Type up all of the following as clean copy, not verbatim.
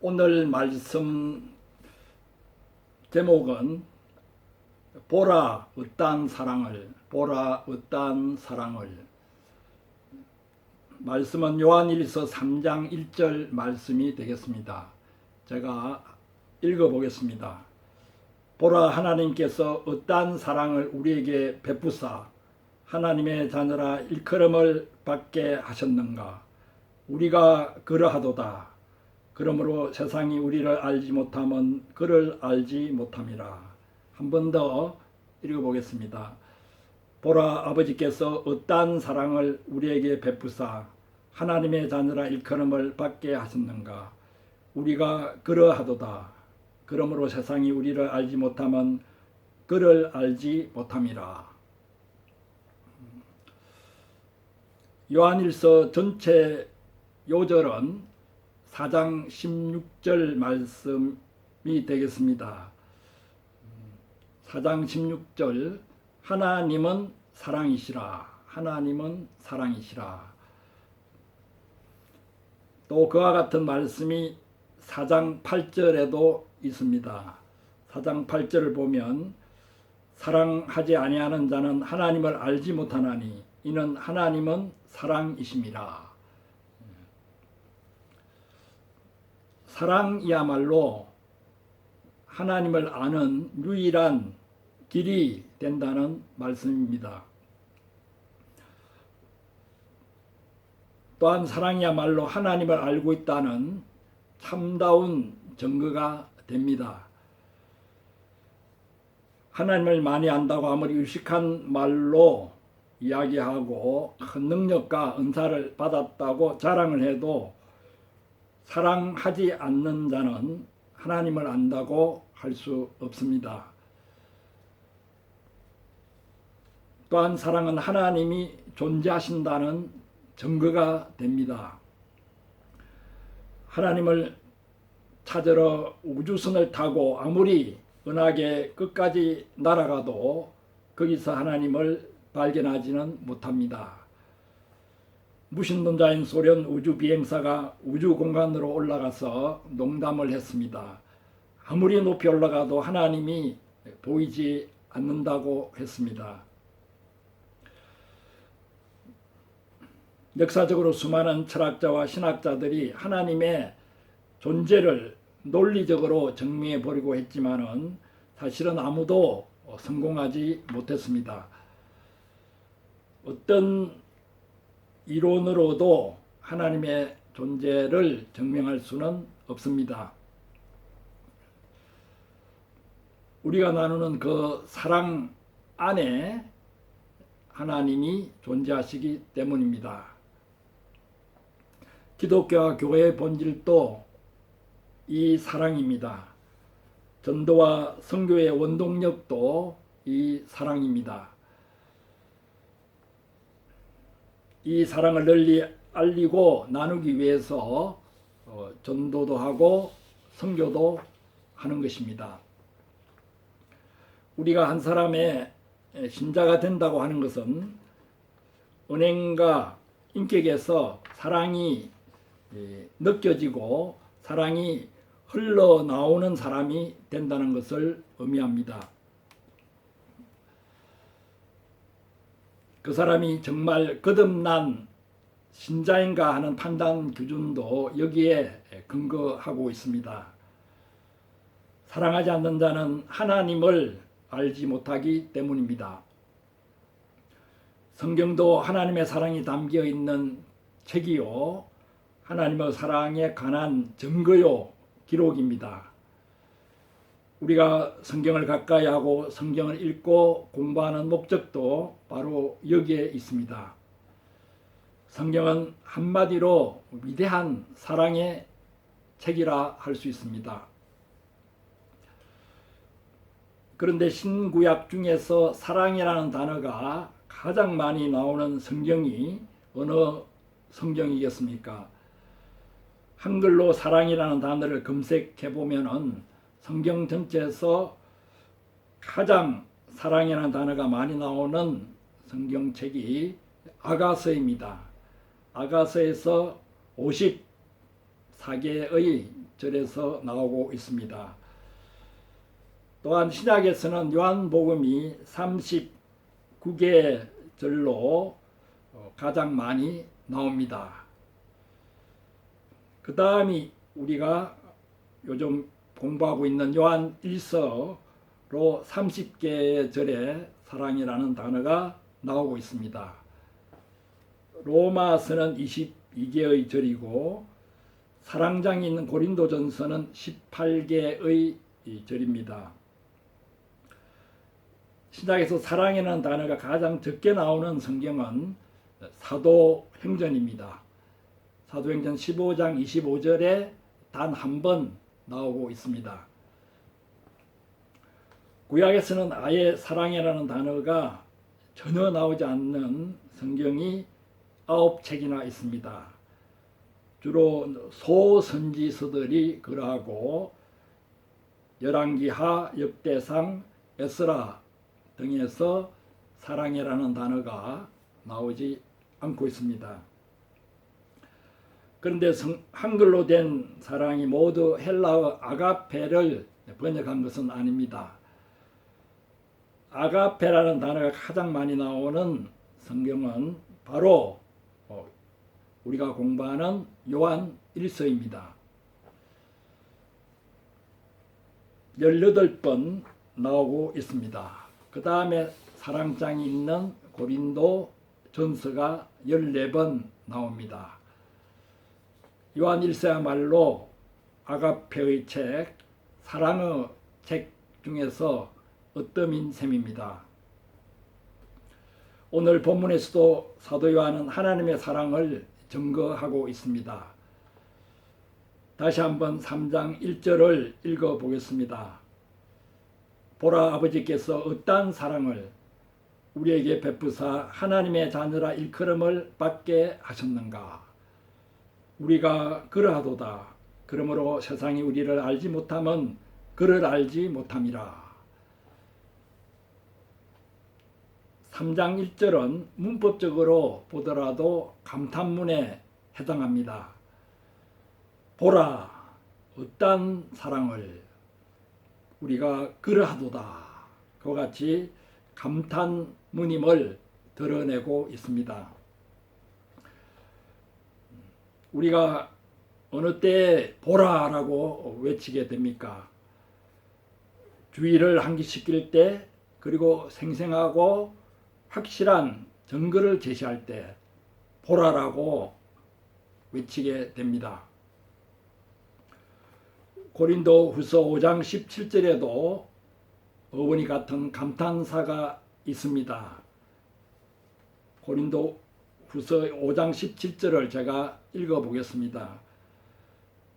오늘 말씀 제목은 보라 어떠한 사랑을, 보라 어떠한 사랑을. 말씀은 요한일서 3장 1절 말씀이 되겠습니다. 제가 읽어보겠습니다. 보라, 하나님께서 어떠한 사랑을 우리에게 베푸사 하나님의 자녀라 일컬음을 받게 하셨는가. 우리가 그러하도다. 그러므로 세상이 우리를 알지 못하면 그를 알지 못함이라. 한 번 더 읽어보겠습니다. 보라, 아버지께서 어떠한 사랑을 우리에게 베푸사 하나님의 자녀라 일컬음을 받게 하셨는가. 우리가 그러하도다. 그러므로 세상이 우리를 알지 못하면 그를 알지 못함이라. 요한일서 전체 요절은 4장 16절 말씀이 되겠습니다. 4장 16절, 하나님은 사랑이시라. 하나님은 사랑이시라. 또 그와 같은 말씀이 4장 8절에도 있습니다. 4장 8절을 보면 사랑하지 아니하는 자는 하나님을 알지 못하나니 이는 하나님은 사랑이심이라. 사랑이야말로 하나님을 아는 유일한 길이 된다는 말씀입니다. 또한 사랑이야말로 하나님을 알고 있다는 참다운 증거가 됩니다. 하나님을 많이 안다고 아무리 유식한 말로 이야기하고 큰 능력과 은사를 받았다고 자랑을 해도 사랑하지 않는 자는 하나님을 안다고 할 수 없습니다. 또한 사랑은 하나님이 존재하신다는 증거가 됩니다. 하나님을 찾으러 우주선을 타고 아무리 은하계 끝까지 날아가도 거기서 하나님을 발견하지는 못합니다. 무신론자인 소련 우주비행사가 우주공간으로 올라가서 농담을 했습니다. 아무리 높이 올라가도 하나님이 보이지 않는다고 했습니다. 역사적으로 수많은 철학자와 신학자들이 하나님의 존재를 논리적으로 증명해 보려고 했지만은 사실은 아무도 성공하지 못했습니다. 어떤 이론으로도 하나님의 존재를 증명할 수는 없습니다. 우리가 나누는 그 사랑 안에 하나님이 존재하시기 때문입니다. 기독교와 교회의 본질도 이 사랑입니다. 전도와 선교의 원동력도 이 사랑입니다. 이 사랑을 널리 알리고 나누기 위해서 전도도 하고 선교도 하는 것입니다. 우리가 한 사람의 신자가 된다고 하는 것은 은행과 인격에서 사랑이 느껴지고 사랑이 흘러나오는 사람이 된다는 것을 의미합니다. 그 사람이 정말 거듭난 신자인가 하는 판단 기준도 여기에 근거하고 있습니다. 사랑하지 않는 자는 하나님을 알지 못하기 때문입니다. 성경도 하나님의 사랑이 담겨 있는 책이요, 하나님의 사랑에 관한 증거요 기록입니다. 우리가 성경을 가까이 하고 성경을 읽고 공부하는 목적도 바로 여기에 있습니다. 성경은 한마디로 위대한 사랑의 책이라 할 수 있습니다. 그런데 신구약 중에서 사랑이라는 단어가 가장 많이 나오는 성경이 어느 성경이겠습니까? 한글로 사랑이라는 단어를 검색해 보면은 성경 전체에서 가장 사랑이라는 단어가 많이 나오는 성경책이 아가서입니다. 아가서에서 54개의 절에서 나오고 있습니다. 또한 신약에서는 요한복음이 39개 절로 가장 많이 나옵니다. 그 다음이 우리가 요즘 공부하고 있는 요한 1서로 30개의 절에 사랑이라는 단어가 나오고 있습니다. 로마서는 22개의 절이고 사랑장이 있는 고린도전서는 18개의 절입니다. 신약에서 사랑이라는 단어가 가장 적게 나오는 성경은 사도행전입니다. 사도행전 15장 25절에 단 한 번 나오고 있습니다. 구약에서는 아예 사랑이라는 단어가 전혀 나오지 않는 성경이 9책이나 있습니다. 주로 소선지서들이 그러하고 열왕기하, 역대상, 에스라 등에서 사랑이라는 단어가 나오지 않고 있습니다. 그런데 한글로 된 사랑이 모두 헬라어 아가페를 번역한 것은 아닙니다. 아가페라는 단어가 가장 많이 나오는 성경은 바로 우리가 공부하는 요한 1서입니다. 18번 나오고 있습니다. 그 다음에 사랑장이 있는 고린도 전서가 14번 나옵니다. 요한 1서야말로 아가페의 책, 사랑의 책 중에서 어떠민 셈입니다. 오늘 본문에서도 사도 요한은 하나님의 사랑을 증거하고 있습니다. 다시 한번 3장 1절을 읽어보겠습니다. 보라, 아버지께서 어떠한 사랑을 우리에게 베푸사 하나님의 자녀라 일컬음을 받게 하셨는가. 우리가 그러하도다. 그러므로 세상이 우리를 알지 못함은 그를 알지 못함이라. 3장 1절은 문법적으로 보더라도 감탄문에 해당합니다. 보라, 어떠한 사랑을 우리가 그러하도다. 그와 같이 감탄문임을 드러내고 있습니다. 우리가 어느 때 보라라고 외치게 됩니까? 주의를 환기시킬 때, 그리고 생생하고 확실한 증거를 제시할 때 보라라고 외치게 됩니다. 고린도 후서 5장 17절에도 어원이 같은 감탄사가 있습니다. 고린도 후서 5장 17절을 제가 읽어보겠습니다.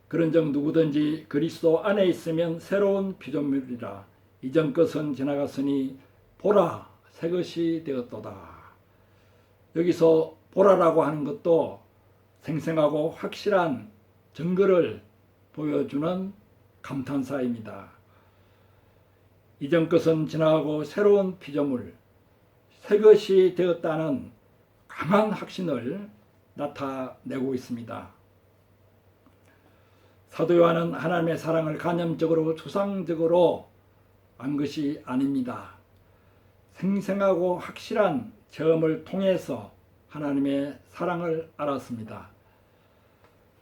그런즉 누구든지 그리스도 안에 있으면 새로운 피조물이라. 이전 것은 지나갔으니 보라, 새 것이 되었도다. 여기서 보라라고 하는 것도 생생하고 확실한 증거를 보여주는 감탄사입니다. 이전 것은 지나가고 새로운 피조물, 새 것이 되었다는 강한 확신을 나타내고 있습니다. 사도 요한은 하나님의 사랑을 간접적으로 추상적으로 안 것이 아닙니다. 생생하고 확실한 체험을 통해서 하나님의 사랑을 알았습니다.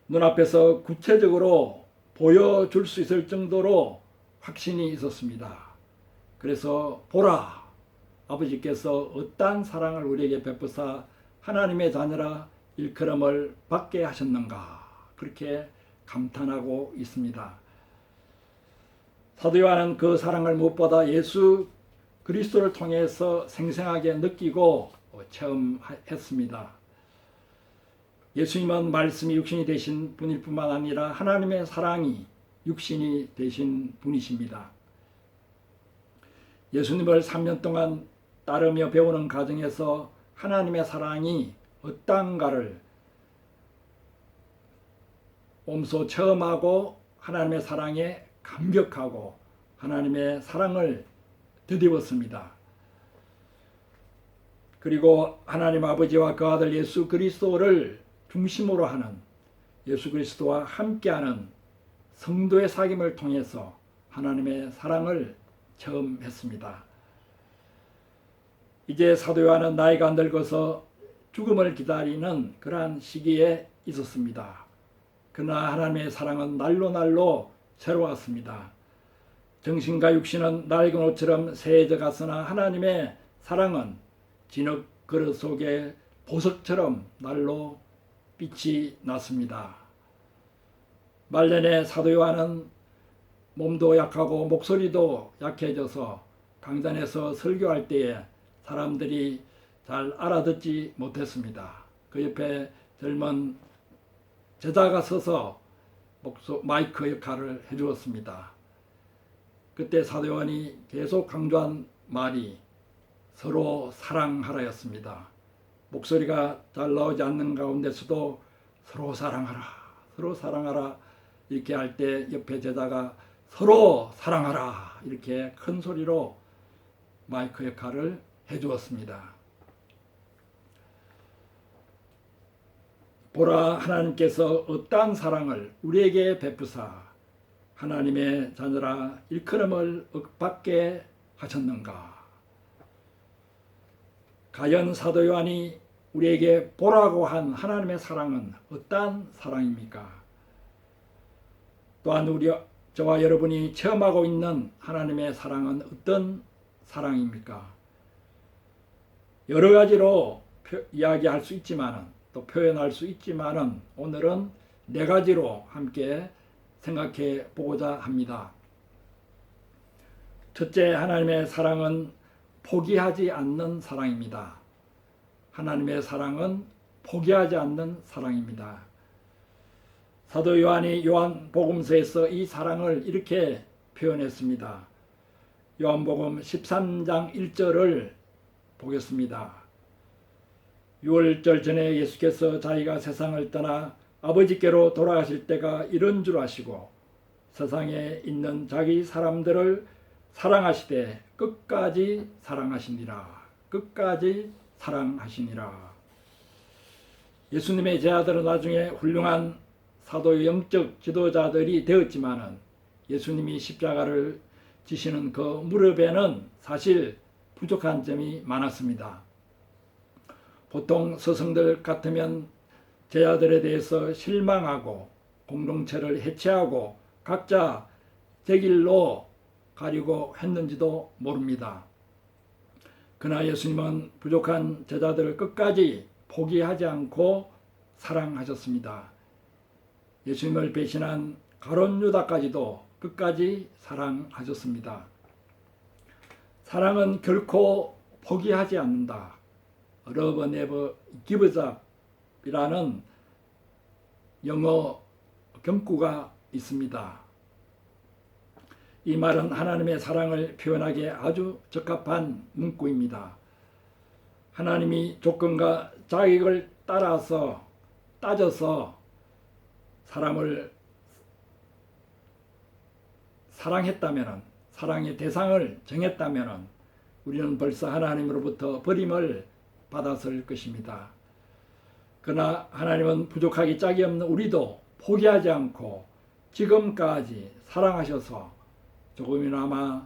눈앞에서 구체적으로 보여줄 수 있을 정도로 확신이 있었습니다. 그래서 보라, 아버지께서 어떠한 사랑을 우리에게 베푸사 하나님의 자녀라 일컬음을 받게 하셨는가, 그렇게 감탄하고 있습니다. 사도 요한은 그 사랑을 무엇보다 예수 그리스도를 통해서 생생하게 느끼고 체험했습니다. 예수님은 말씀이 육신이 되신 분일 뿐만 아니라 하나님의 사랑이 육신이 되신 분이십니다. 예수님을 3년 동안 따르며 배우는 과정에서 하나님의 사랑이 어떠한가를 몸소 체험하고 하나님의 사랑에 감격하고 하나님의 사랑을 드디웠습니다. 그리고 하나님 아버지와 그 아들 예수 그리스도를 중심으로 하는, 예수 그리스도와 함께하는 성도의 사귐을 통해서 하나님의 사랑을 체험했습니다. 이제 사도 요한은 나이가 늙어서 죽음을 기다리는 그러한 시기에 있었습니다. 그러나 하나님의 사랑은 날로 날로 새로웠습니다. 정신과 육신은 낡은 옷처럼 새해져 갔으나 하나님의 사랑은 진흙 그릇 속에 보석처럼 날로 빛이 났습니다. 말년에 사도 요한은 몸도 약하고 목소리도 약해져서 강단에서 설교할 때에 사람들이 잘 알아듣지 못했습니다. 그 옆에 젊은 제자가 서서 마이크 역할을 해주었습니다. 그때 사도 요한이 계속 강조한 말이 서로 사랑하라였습니다. 목소리가 잘 나오지 않는 가운데서도 서로 사랑하라, 서로 사랑하라 이렇게 할 때 옆에 제자가 서로 사랑하라 이렇게 큰 소리로 마이크 역할을 해주었습니다. 보라, 하나님께서 어떠한 사랑을 우리에게 베푸사 하나님의 자녀라 일컬음을 억받게 하셨는가. 과연 사도 요한이 우리에게 보라고 한 하나님의 사랑은 어떠한 사랑입니까? 또한 저와 여러분이 체험하고 있는 하나님의 사랑은 어떤 사랑입니까? 여러 가지로 이야기할 수 있지만은 또 표현할 수 있지만은 오늘은 네 가지로 함께 생각해 보고자 합니다. 첫째, 하나님의 사랑은 포기하지 않는 사랑입니다. 하나님의 사랑은 포기하지 않는 사랑입니다. 사도 요한이 요한복음서에서 이 사랑을 이렇게 표현했습니다. 요한복음 13장 1절을 보겠습니다. 유월절 전에 예수께서 자기가 세상을 떠나 아버지께로 돌아가실 때가 이런 줄 아시고 세상에 있는 자기 사람들을 사랑하시되 끝까지 사랑하시니라. 끝까지 사랑하시니라. 예수님의 제자들은 나중에 훌륭한 사도의 영적 지도자들이 되었지만은 예수님이 십자가를 지시는 그 무렵에는 사실 부족한 점이 많았습니다. 보통 스승들 같으면 제자들에 대해서 실망하고 공동체를 해체하고 각자 제 길로 가려고 했는지도 모릅니다. 그러나 예수님은 부족한 제자들을 끝까지 포기하지 않고 사랑하셨습니다. 예수님을 배신한 가룟 유다까지도 끝까지 사랑하셨습니다. 사랑은 결코 포기하지 않는다. Love never gives up 이라는 영어 경구가 있습니다. 이 말은 하나님의 사랑을 표현하기에 아주 적합한 문구입니다. 하나님이 조건과 자격을 따져서 사람을 사랑했다면, 사랑의 대상을 정했다면 우리는 벌써 하나님으로부터 버림을 받았을 것입니다. 그러나 하나님은 부족하기 짝이 없는 우리도 포기하지 않고 지금까지 사랑하셔서 조금이나마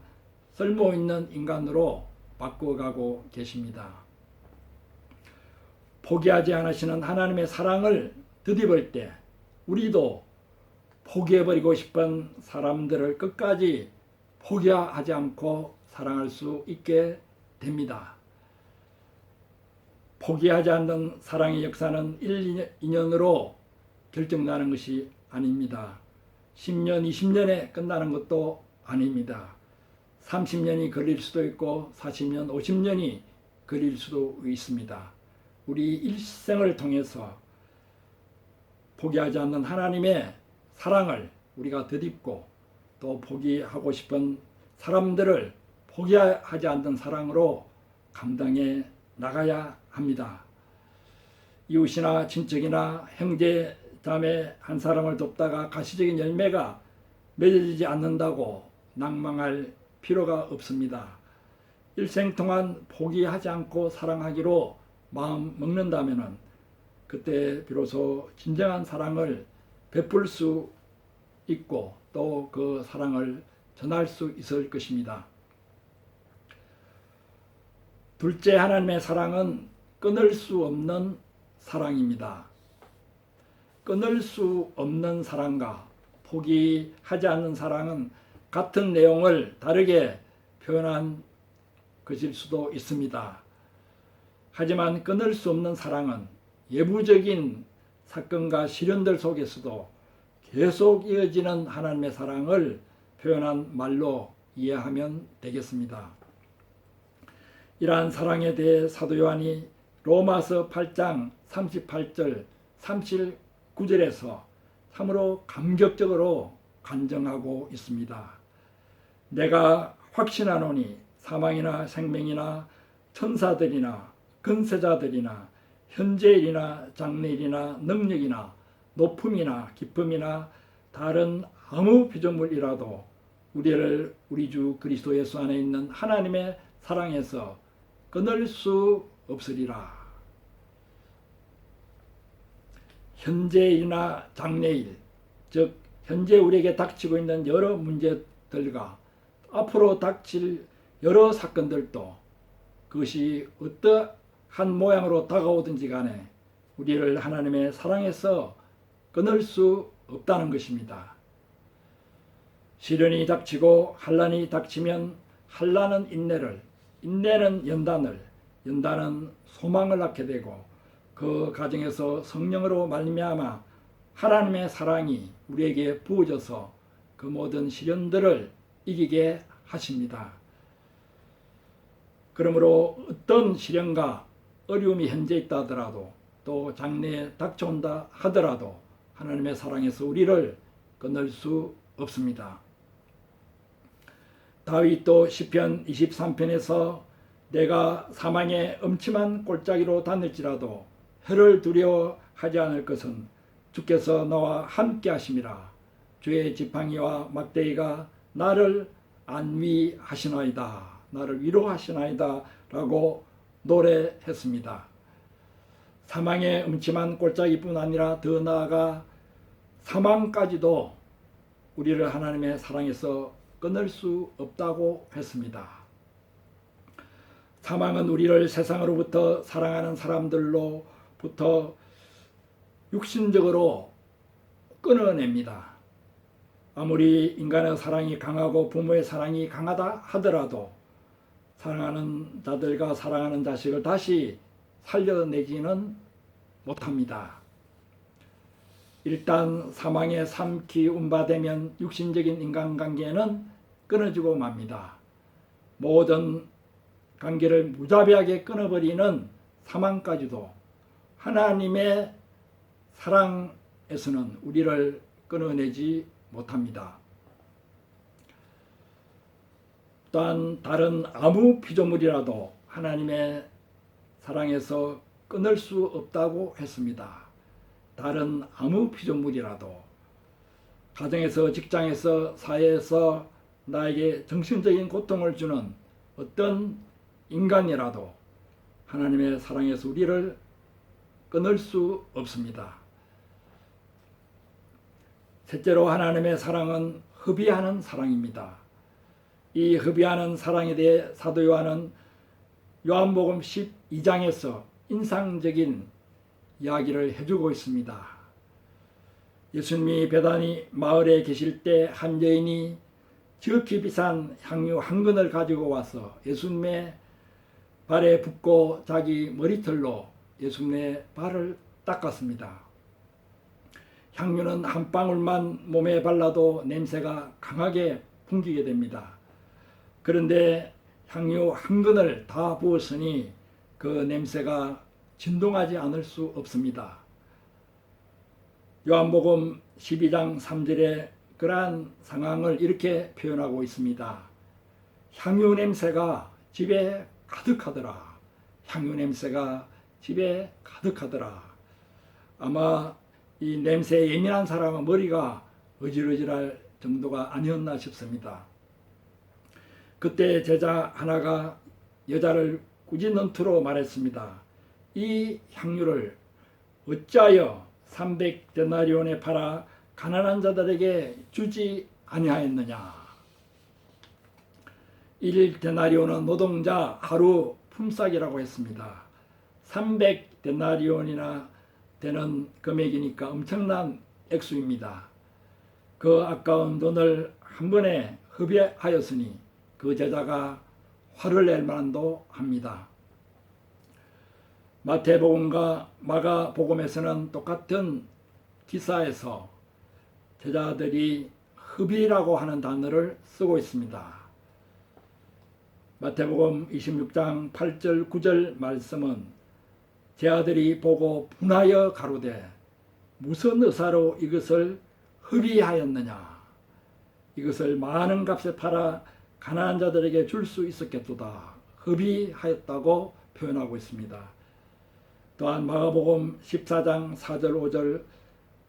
쓸모있는 인간으로 바꿔가고 계십니다. 포기하지 않으시는 하나님의 사랑을 덧입을 때 우리도 포기해버리고 싶은 사람들을 끝까지 포기하지 않고 사랑할 수 있게 됩니다. 포기하지 않는 사랑의 역사는 1, 2년으로 결정나는 것이 아닙니다. 10년, 20년에 끝나는 것도 아닙니다. 30년이 걸릴 수도 있고 40년, 50년이 걸릴 수도 있습니다. 우리 일생을 통해서 포기하지 않는 하나님의 사랑을 우리가 덧입고 또 포기하고 싶은 사람들을 포기하지 않는 사랑으로 감당해 나가야 합니다. 이웃이나 친척이나 형제, 자매 한 사람을 돕다가 가시적인 열매가 맺어지지 않는다고 낭망할 필요가 없습니다. 일생 동안 포기하지 않고 사랑하기로 마음 먹는다면 그때 비로소 진정한 사랑을 베풀 수 있고 또 그 사랑을 전할 수 있을 것입니다. 둘째, 하나님의 사랑은 끊을 수 없는 사랑입니다. 끊을 수 없는 사랑과 포기하지 않는 사랑은 같은 내용을 다르게 표현한 것일 수도 있습니다. 하지만 끊을 수 없는 사랑은 예부적인 사건과 시련들 속에서도 계속 이어지는 하나님의 사랑을 표현한 말로 이해하면 되겠습니다. 이러한 사랑에 대해 사도 요한이 로마서 8장 38절 39절에서 참으로 감격적으로 간증하고 있습니다. 내가 확신하노니 사망이나 생명이나 천사들이나 근세자들이나 현재일이나 장래일이나 능력이나 높음이나 기쁨이나 다른 아무 피조물이라도 우리를 우리 주 그리스도 예수 안에 있는 하나님의 사랑에서 끊을 수 없으리라. 현재일이나 장래일, 즉 현재 우리에게 닥치고 있는 여러 문제들과 앞으로 닥칠 여러 사건들도 그것이 어떠한 모양으로 다가오든지 간에 우리를 하나님의 사랑에서 끊을 수 없다는 것입니다. 시련이 닥치고 환난이 닥치면 환난은 인내를, 인내는 연단을, 연단은 소망을 낳게 되고 그 과정에서 성령으로 말미암아 하나님의 사랑이 우리에게 부어져서 그 모든 시련들을 이기게 하십니다. 그러므로 어떤 시련과 어려움이 현재 있다 하더라도 또 장래에 닥쳐온다 하더라도 하나님의 사랑에서 우리를 끊을 수 없습니다. 다윗도 시편 23편에서 내가 사망의 엄침한 골짜기로 다닐지라도 해를 두려워하지 않을 것은 주께서 나와 함께 하심이라. 주의 지팡이와 막대기가 나를 안위하시나이다. 나를 위로하시나이다 라고 노래했습니다. 사망의 음침한 골짜기뿐 아니라 더 나아가 사망까지도 우리를 하나님의 사랑에서 끊을 수 없다고 했습니다. 사망은 우리를 세상으로부터 사랑하는 사람들로부터 육신적으로 끊어냅니다. 아무리 인간의 사랑이 강하고 부모의 사랑이 강하다 하더라도 사랑하는 자들과 사랑하는 자식을 다시 살려내지는 못합니다. 일단 사망에 삼키 운바되면 육신적인 인간관계는 끊어지고 맙니다. 모든 관계를 무자비하게 끊어버리는 사망까지도 하나님의 사랑에서는 우리를 끊어내지 못합니다. 또한 다른 아무 피조물이라도 하나님의 사랑에서 끊을 수 없다고 했습니다. 다른 아무 피조물이라도 가정에서, 직장에서, 사회에서 나에게 정신적인 고통을 주는 어떤 인간이라도 하나님의 사랑에서 우리를 끊을 수 없습니다. 셋째로 하나님의 사랑은 허비하는 사랑입니다. 이 허비하는 사랑에 대해 사도 요한은 요한복음 12장에서 인상적인 이야기를 해주고 있습니다. 예수님이 베다니 마을에 계실 때 한 여인이 지극히 비싼 향유 한 근을 가지고 와서 예수님의 발에 붓고 자기 머리털로 예수님의 발을 닦았습니다. 향유는 한 방울만 몸에 발라도 냄새가 강하게 풍기게 됩니다. 그런데 향유 한 근을 다 부었으니 그 냄새가 진동하지 않을 수 없습니다. 요한복음 12장 3절에 그러한 상황을 이렇게 표현하고 있습니다. 향유 냄새가 집에 가득하더라. 향유 냄새가 집에 가득하더라. 아마 이 냄새에 예민한 사람은 머리가 어질어질할 정도가 아니었나 싶습니다. 그때 제자 하나가 여자를 꾸짖는 투로 말했습니다. 이 향유를 어찌하여 300데나리온에 팔아 가난한 자들에게 주지 아니하였느냐. 1데나리온은 노동자 하루 품삯이라고 했습니다. 300데나리온이나 되는 금액이니까 엄청난 액수입니다. 그 아까운 돈을 한 번에 흡입하였으니 그 제자가 화를 낼 만도 합니다. 마태복음과 마가복음에서는 똑같은 기사에서 제자들이 흡입이라고 하는 단어를 쓰고 있습니다. 마태복음 26장 8절 9절 말씀은 제 아들이 보고 분하여 가로되 무슨 의사로 이것을 흡입하였느냐. 이것을 많은 값에 팔아 가난한 자들에게 줄 수 있었겠도다. 흡입하였다고 표현하고 있습니다. 또한 마가복음 14장 4절 5절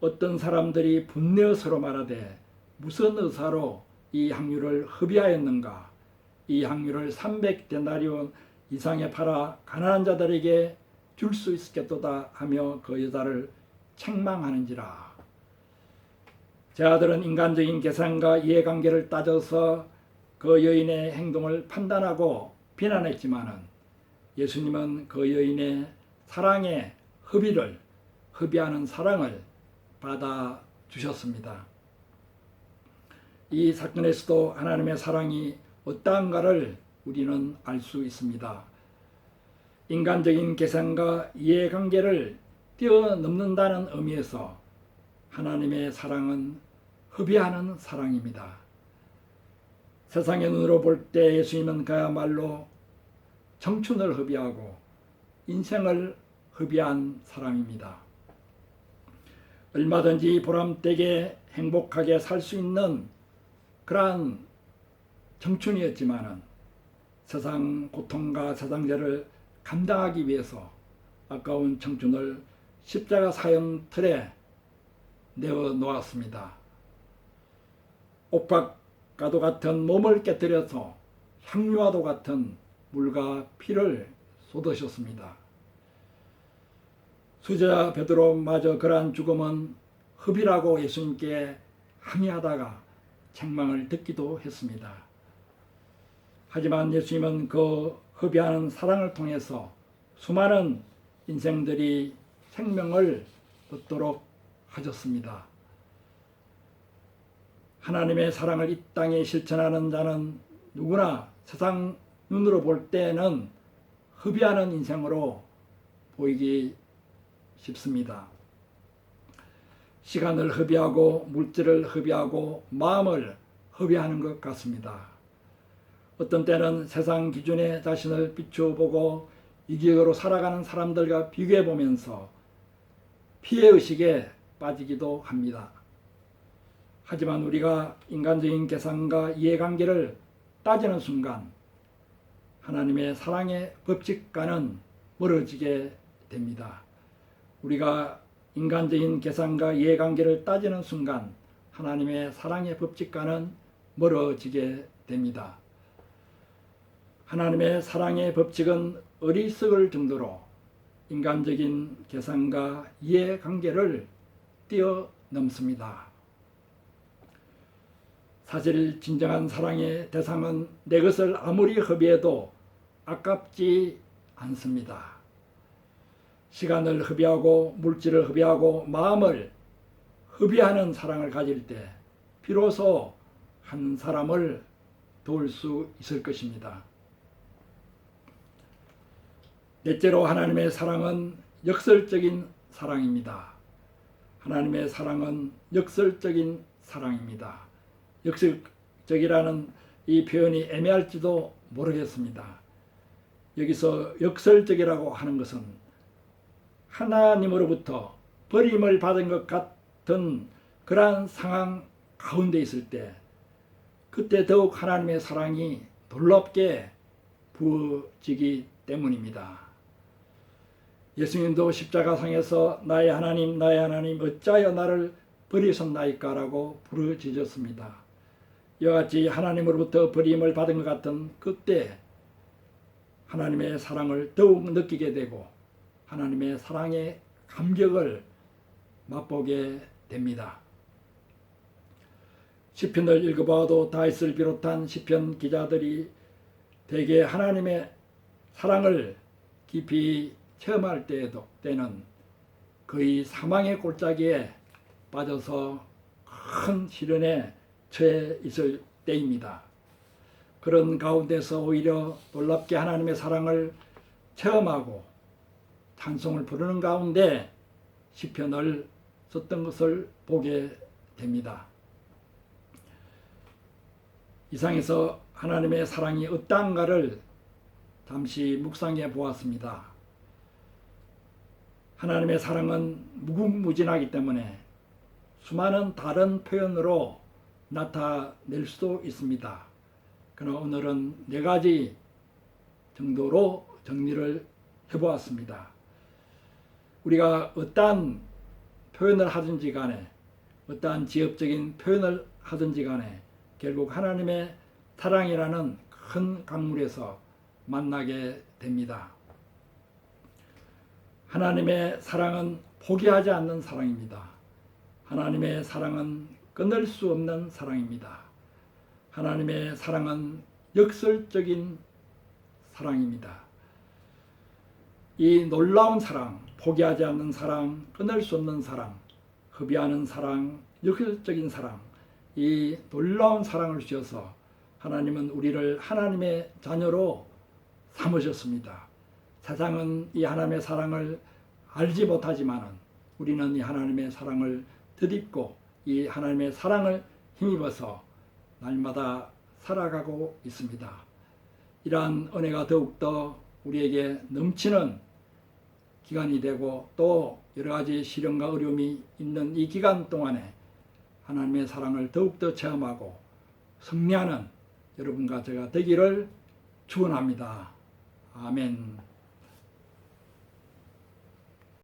어떤 사람들이 분내어 서로 말하되 무슨 의사로 이 향유를 흡입하였는가. 이 향유를 300데나리온 이상에 팔아 가난한 자들에게 줄 수 있겠도다 하며 그 여자를 책망하는지라. 제 아들은 인간적인 계산과 이해관계를 따져서 그 여인의 행동을 판단하고 비난했지만은 예수님은 그 여인의 사랑의 흡입하는 사랑을 받아주셨습니다. 이 사건에서도 하나님의 사랑이 어떠한가를 우리는 알 수 있습니다. 인간적인 계산과 이해관계를 뛰어넘는다는 의미에서 하나님의 사랑은 흡입하는 사랑입니다. 세상의 눈으로 볼 때 예수님은 그야말로 청춘을 흡입하고 인생을 흡입한 사람입니다. 얼마든지 보람되게 행복하게 살 수 있는 그러한 청춘이었지만은 세상 고통과 세상죄를 감당하기 위해서 아까운 청춘을 십자가 사형틀에 내어 놓았습니다. 옥박과도 같은 몸을 깨뜨려서 향유와도 같은 물과 피를 쏟으셨습니다. 수제자 베드로마저 그러한 죽음은 흡입이라고 예수님께 항의하다가 책망을 듣기도 했습니다. 하지만 예수님은 그 흡입하는 사랑을 통해서 수많은 인생들이 생명을 얻도록 하셨습니다. 하나님의 사랑을 이 땅에 실천하는 자는 누구나 세상 눈으로 볼 때는 흡입하는 인생으로 보이기 쉽습니다. 시간을 흡입하고 물질을 흡입하고 마음을 흡입하는 것 같습니다. 어떤 때는 세상 기준에 자신을 비추어보고 이기적으로 살아가는 사람들과 비교해 보면서 피해의식에 빠지기도 합니다. 하지만 우리가 인간적인 계산과 이해관계를 따지는 순간 하나님의 사랑의 법칙과는 멀어지게 됩니다. 우리가 인간적인 계산과 이해관계를 따지는 순간 하나님의 사랑의 법칙과는 멀어지게 됩니다. 하나님의 사랑의 법칙은 어리석을 정도로 인간적인 계산과 이해관계를 뛰어넘습니다. 사실 진정한 사랑의 대상은 내 것을 아무리 흡입해도 아깝지 않습니다. 시간을 흡입하고 물질을 흡입하고 마음을 흡입하는 사랑을 가질 때 비로소 한 사람을 도울 수 있을 것입니다. 넷째로 하나님의 사랑은 역설적인 사랑입니다. 하나님의 사랑은 역설적인 사랑입니다. 역설적이라는 이 표현이 애매할지도 모르겠습니다. 여기서 역설적이라고 하는 것은 하나님으로부터 버림을 받은 것 같은 그러한 상황 가운데 있을 때 그때 더욱 하나님의 사랑이 놀랍게 부어지기 때문입니다. 예수님도 십자가상에서 나의 하나님 어찌하여 나를 버리셨나이까 라고 부르짖었습니다. 이와 같이 하나님으로부터 버림을 받은 것 같은 그때 하나님의 사랑을 더욱 느끼게 되고 하나님의 사랑의 감격을 맛보게 됩니다. 시편을 읽어봐도 다윗을 비롯한 시편 기자들이 대개 하나님의 사랑을 깊이 체험할 때는 거의 사망의 골짜기에 빠져서 큰 시련에 처해 있을 때입니다. 그런 가운데서 오히려 놀랍게 하나님의 사랑을 체험하고 찬송을 부르는 가운데 시편을 썼던 것을 보게 됩니다. 이상에서 하나님의 사랑이 어떠한가를 잠시 묵상해 보았습니다. 하나님의 사랑은 무궁무진하기 때문에 수많은 다른 표현으로 나타낼 수도 있습니다. 그러나 오늘은 4가지 정도로 정리를 해보았습니다. 우리가 어떠한 표현을 하든지 간에, 어떠한 지엽적인 표현을 하든지 간에 결국 하나님의 사랑이라는 큰 강물에서 만나게 됩니다. 하나님의 사랑은 포기하지 않는 사랑입니다. 하나님의 사랑은 끊을 수 없는 사랑입니다. 하나님의 사랑은 역설적인 사랑입니다. 이 놀라운 사랑, 포기하지 않는 사랑, 끊을 수 없는 사랑, 허비하는 사랑, 역설적인 사랑, 이 놀라운 사랑을 주셔서 하나님은 우리를 하나님의 자녀로 삼으셨습니다. 세상은 이 하나님의 사랑을 알지 못하지만 우리는 이 하나님의 사랑을 덧입고 이 하나님의 사랑을 힘입어서 날마다 살아가고 있습니다. 이러한 은혜가 더욱더 우리에게 넘치는 기간이 되고 또 여러 가지 시련과 어려움이 있는 이 기간 동안에 하나님의 사랑을 더욱더 체험하고 승리하는 여러분과 제가 되기를 축원합니다. 아멘.